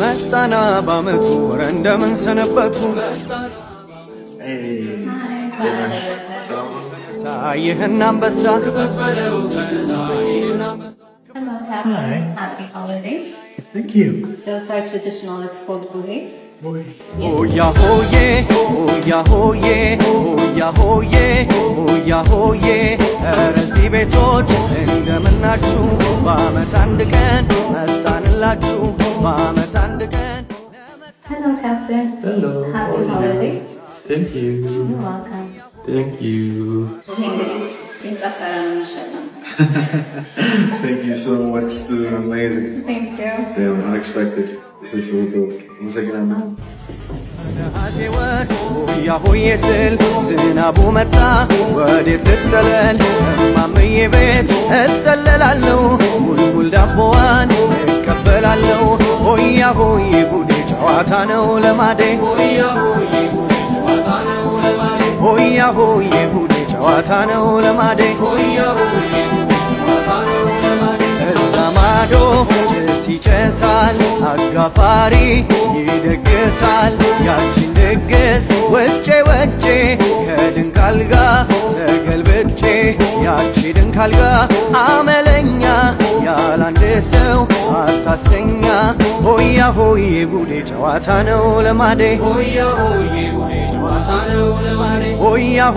መጣና ባመቱ እንደምን ሰነበቱ ሳይህን አንበሳ Hi. Happy holiday. Thank you. So it's our traditional, it's called buhe. Oya hoye, oya hoye, oya hoye, oya hoye. እዚህ ቤቶች እንደምናችሁ በዓመት አንድ ቀን መጣንላችሁ በዓመት አንድ ቀን። Hello, Captain. Hello. Happy holiday. Thank you. You're welcome. Thank you. Thank you so much. This is amazing. Thank you. Yeah, unexpected. This is so good. ሆያ ሆዬ ስል ዝናቡ መጣ ወዴት ልጠለል እማምዬ ቤት እጠለላለሁ ሙልሙል ዳቦዋን እቀበላለሁ ሆያ ሆዬ ጉዴ ጨዋታ ነው ለማዴ ሆያ ሆዬ ጉዴ ጨዋታ ነው ለማዴ እዛ ማዶ ጭስ ይጨሳል አጋፋሪ ይደግሳል ያችን ድግስ ወጬ ወጬ ከድንክ አልጋ ተገልብጬ ያቺ ድንክ አልጋ አመለኛ ያላንድ ሰው አታስተኛ ሆያ ሆዬ ጉዴ ጨዋታ ነው ለማዴ ሆያ